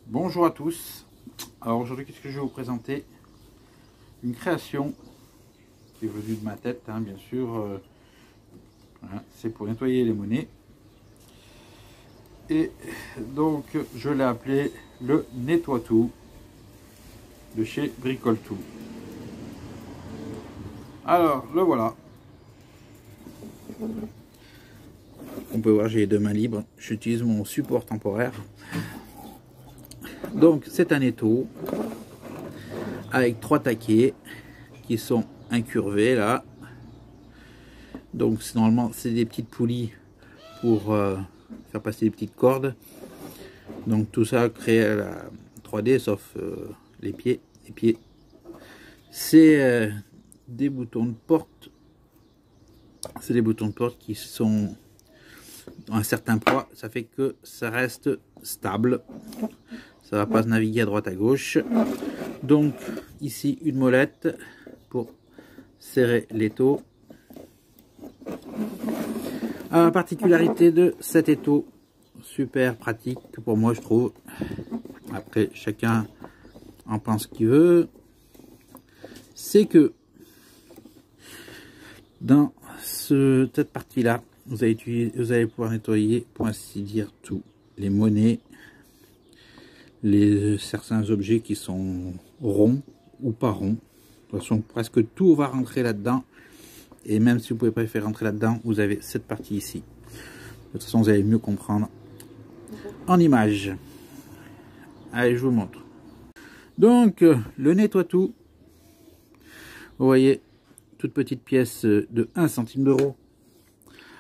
Bonjour à tous. Alors aujourd'hui, qu'est-ce que je vais vous présenter? Une création qui est venue de ma tête, hein, bien sûr. Voilà, c'est pour nettoyer les monnaies. Et donc, je l'ai appelé le Nettoie-Tout de chez Bricole-Tout. Alors, le voilà. On peut voir, j'ai les deux mains libres. J'utilise mon support temporaire. Donc, c'est un étau avec 3 taquets qui sont incurvés là. Donc, normalement, c'est des petites poulies pour faire passer des petites cordes. Donc, tout ça crée la 3D sauf les pieds. Les pieds, c'est des boutons de porte. C'est des boutons de porte qui sont un certain poids, ça fait que ça reste stable, ça va pas se naviguer à droite à gauche. Donc ici une molette pour serrer l'étau. La particularité de cet étau, super pratique pour moi je trouve, après chacun en pense ce qu'il veut, c'est que dans cette partie là vous allez pouvoir nettoyer, pour ainsi dire, tous les monnaies, certains objets qui sont ronds ou pas ronds. De toute façon, presque tout va rentrer là-dedans. Et même si vous ne pouvez pas faire rentrer là-dedans, vous avez cette partie ici. De toute façon, vous allez mieux comprendre en image. Allez, je vous montre. Donc, le Nettoie-Tout. Vous voyez, toute petite pièce de 1 centime d'euro.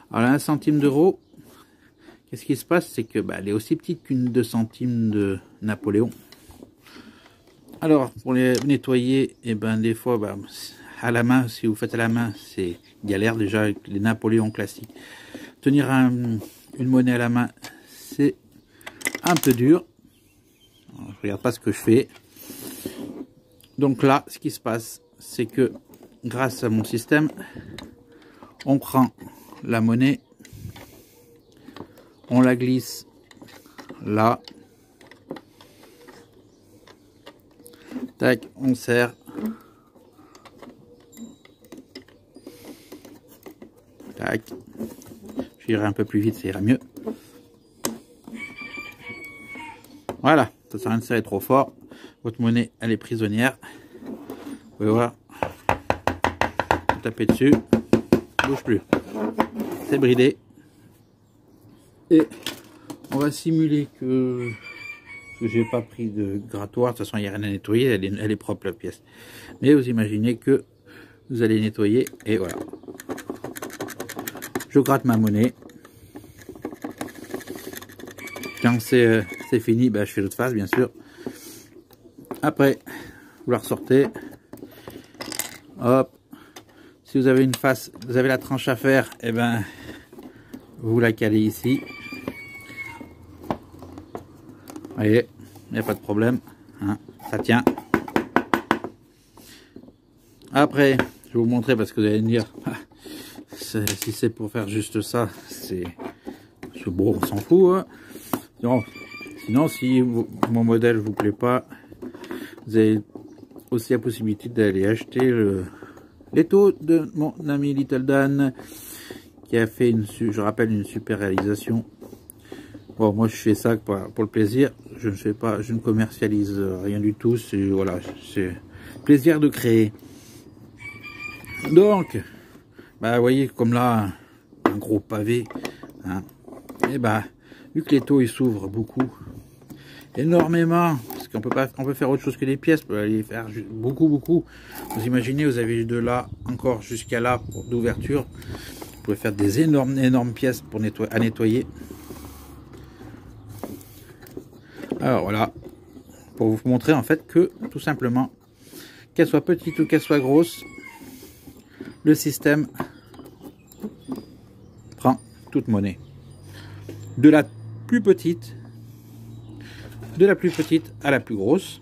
Alors 1 centime d'euro, qu'est-ce qui se passe? C'est que elle est aussi petite qu'une 2 centimes de Napoléon. Alors pour les nettoyer, et des fois à la main, si vous faites à la main, c'est galère déjà avec les Napoléons classiques. Tenir une monnaie à la main, c'est un peu dur. Alors, je regarde pas ce que je fais. Donc là, ce qui se passe, c'est que grâce à mon système, on prend la monnaie, on la glisse là, tac, on serre, tac, j'irai un peu plus vite, ça ira mieux. Voilà, ça sert à rien de serrer trop fort, votre monnaie elle est prisonnière, vous pouvez voir, vous tapez dessus, bouge plus. C'est bridé et on va simuler que j'ai pas pris de grattoir. De toute façon il n'y a rien à nettoyer, elle est propre la pièce, mais vous imaginez que vous allez nettoyer et voilà, je gratte ma monnaie. Quand c'est fini, je fais l'autre face bien sûr. Après vous la ressortez, hop. Si vous avez une face, vous avez la tranche à faire, vous la calez ici. Vous voyez, il n'y a pas de problème, hein, ça tient. Après, je vais vous montrer parce que vous allez me dire, si c'est pour faire juste ça, c'est bon, on s'en fout. Hein. Non. Sinon, si mon modèle vous plaît pas, vous avez aussi la possibilité d'aller acheter l'étau de mon ami Little Dan qui a fait je rappelle, une super réalisation. Bon, moi je fais ça pour le plaisir, je ne commercialise rien du tout, c'est voilà, c'est plaisir de créer. Donc vous voyez comme là un gros pavé, hein, et vu que l'étau il s'ouvre beaucoup, énormément, parce qu'on peut faire autre chose que des pièces, on peut aller faire beaucoup. Vous imaginez, vous avez de là encore jusqu'à là d'ouverture, vous pouvez faire des énormes pièces pour à nettoyer. Alors voilà, pour vous montrer en fait que tout simplement, qu'elle soit petite ou qu'elle soit grosse, le système prend toute monnaie, de la plus petite à la plus grosse.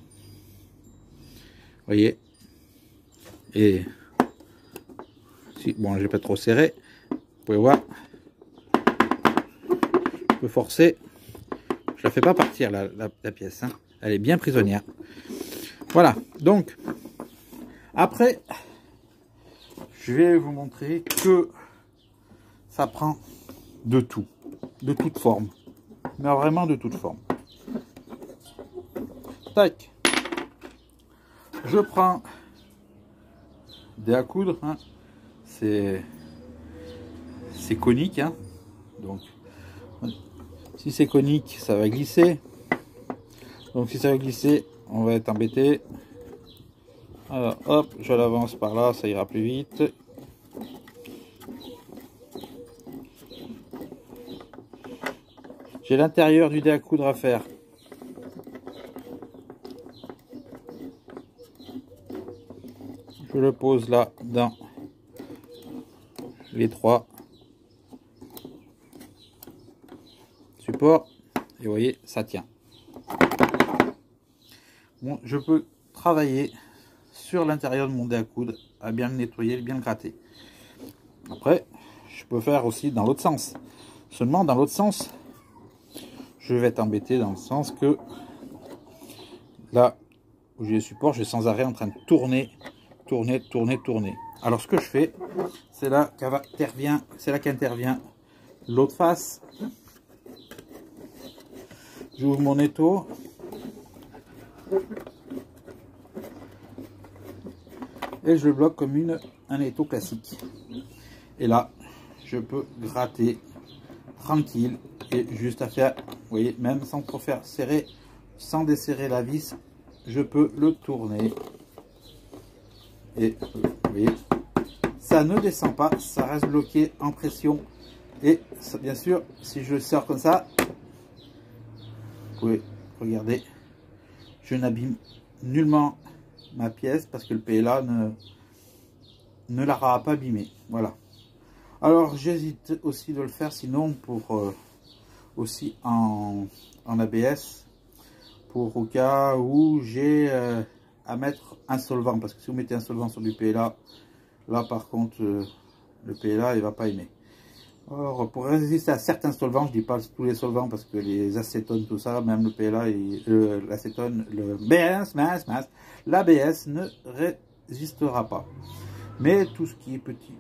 Voyez, et si bon, j'ai pas trop serré, vous pouvez voir, je peux forcer, je la fais pas partir la pièce, hein. Elle est bien prisonnière. Voilà, donc, après, je vais vous montrer que ça prend de tout, de toute forme. Mais vraiment de toute forme. Tac. Je prends des à coudre, hein. C'est conique, hein. Donc si c'est conique, ça va glisser. Donc si ça va glisser, on va être embêté. Alors hop, je l'avance par là, ça ira plus vite. J'ai l'intérieur du dé à coudre à faire. Je le pose là dans les trois supports et vous voyez, ça tient. Bon, je peux travailler sur l'intérieur de mon dé à coudre à bien le nettoyer, bien le gratter. Après, je peux faire aussi dans l'autre sens. Seulement dans l'autre sens, je vais être embêté dans le sens que là où j'ai le support, je suis sans arrêt en train de tourner. Alors ce que je fais, c'est là qu'intervient l'autre face. J'ouvre mon étau. Et je le bloque comme un étau classique. Et là, je peux gratter tranquille et juste à faire, vous voyez, même sans trop faire serrer, sans desserrer la vis, je peux le tourner. Et vous voyez, ça ne descend pas, ça reste bloqué en pression. Et ça, bien sûr, si je sors comme ça, vous pouvez regarder, je n'abîme nullement ma pièce parce que le PLA ne l'aura pas abîmé. Voilà. Alors j'hésite aussi de le faire sinon pour aussi en ABS, pour au cas où j'ai à mettre un solvant, parce que si vous mettez un solvant sur du PLA, là par contre le PLA il va pas aimer. Alors pour résister à certains solvants, je dis pas tous les solvants parce que les acétones, tout ça, même le PLA et l'acétone, le l'ABS ne résistera pas. Mais tout ce qui est petit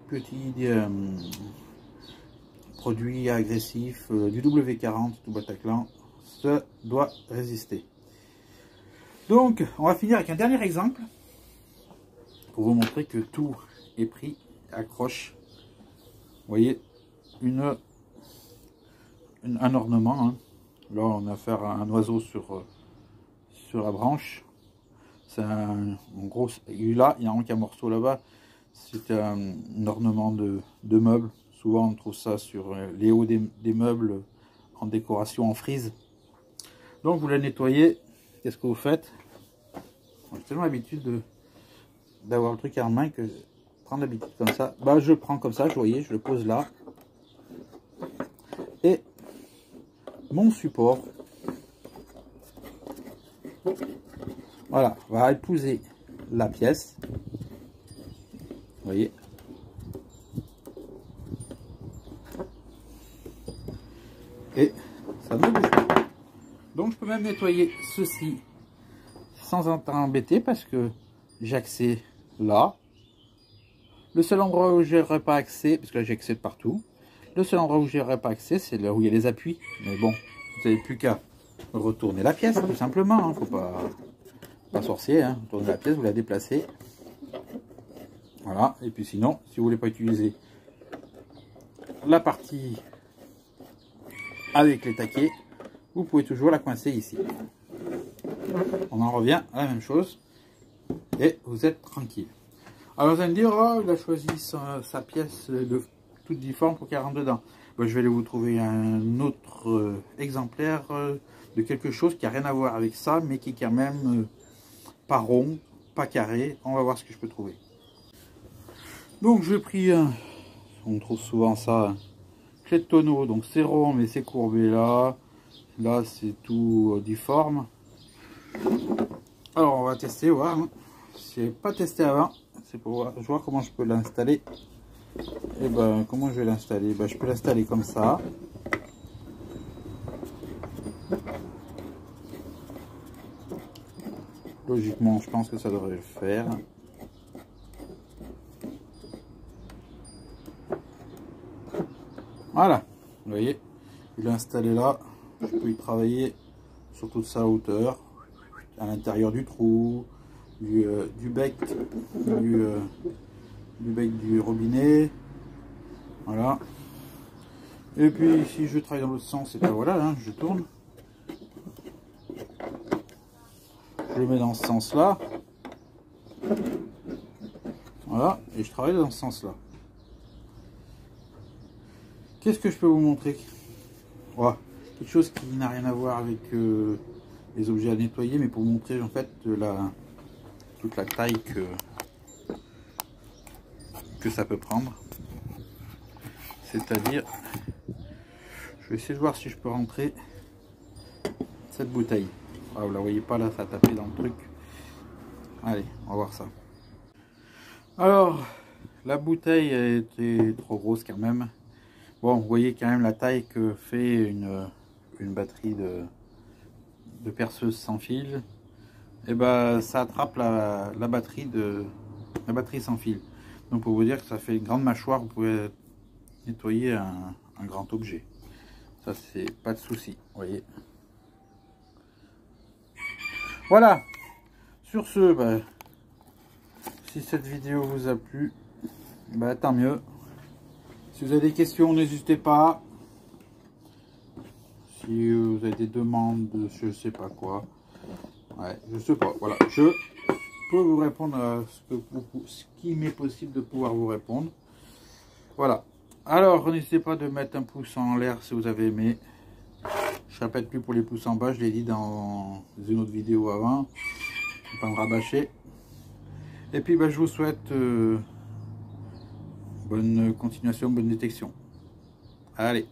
produit agressif, du W40, tout Bataclan, ça doit résister. Donc, on va finir avec un dernier exemple pour vous montrer que tout est pris, accroche. Vous voyez, un ornement. Hein. Là, on a affaire à un oiseau sur la branche. C'est un gros. Là, il y a un morceau là-bas. C'est un ornement de meubles. Souvent, on trouve ça sur les hauts des meubles en décoration en frise. Donc, vous la nettoyez. Qu'est-ce que vous faites? J'ai tellement l'habitude d'avoir le truc en main que prendre l'habitude comme ça. Bah, je prends comme ça, vous voyez, je le pose là. Et mon support, voilà, va épouser la pièce. Vous voyez. Et ça ne bouge pas. Donc je peux même nettoyer ceci sans être embêté parce que j'ai accès là. Le seul endroit où je n'aurai pas accès, parce que là j'ai accès de partout. Le seul endroit où je n'aurai pas accès, c'est là où il y a les appuis. Mais bon, vous n'avez plus qu'à retourner la pièce, tout simplement. Hein. Faut pas sorcier. Hein. Tournez la pièce, vous la déplacez. Voilà. Et puis sinon, si vous voulez pas utiliser la partie avec les taquets, vous pouvez toujours la coincer ici. On en revient à la même chose. Et vous êtes tranquille. Alors vous allez me dire, oh, il a choisi sa pièce de toute difforme pour qu'elle rentre dedans. Ben, je vais aller vous trouver un autre exemplaire de quelque chose qui n'a rien à voir avec ça, mais qui est quand même pas rond, pas carré. On va voir ce que je peux trouver. Donc j'ai pris, on trouve souvent ça, clé de tonneau, donc c'est rond mais c'est courbé là. Là c'est tout difforme. Alors on va tester, voir. Hein. Si je n'ai pas testé avant, c'est pour voir comment je peux l'installer. Et ben comment je vais l'installer? Ben, je peux l'installer comme ça. Logiquement, je pense que ça devrait le faire. Voilà, vous voyez, il est installé là. Je peux y travailler sur toute sa hauteur, à l'intérieur du trou, du bec, du bec du robinet. Voilà. Et puis si je travaille dans l'autre sens, et ben voilà, hein, je tourne. Je le mets dans ce sens-là. Voilà, et je travaille dans ce sens-là. Qu'est-ce que je peux vous montrer? Voilà, quelque chose qui n'a rien à voir avec les objets à nettoyer, mais pour vous montrer en fait toute la taille que ça peut prendre. C'est-à-dire, je vais essayer de voir si je peux rentrer cette bouteille. Ah, vous la voyez pas là, ça a tapé dans le truc. Allez, on va voir ça. Alors, la bouteille était trop grosse quand même. Bon, vous voyez quand même la taille que fait une batterie de perceuse sans fil. Et ben, ça attrape la batterie sans fil. Donc pour vous dire que ça fait une grande mâchoire, vous pouvez nettoyer un grand objet. Ça, c'est pas de souci, vous voyez. Voilà. Sur ce, ben, si cette vidéo vous a plu, ben, tant mieux. Si vous avez des questions, n'hésitez pas. Si vous avez des demandes, je sais pas quoi. Ouais, je sais pas. Voilà, je peux vous répondre à ce qui m'est possible de pouvoir vous répondre. Voilà. Alors, n'hésitez pas de mettre un pouce en l'air si vous avez aimé. Je répète plus pour les pouces en bas, je l'ai dit dans une autre vidéo avant. Faut pas me rabâcher. Et puis, ben, je vous souhaite bonne continuation, bonne détection. Allez.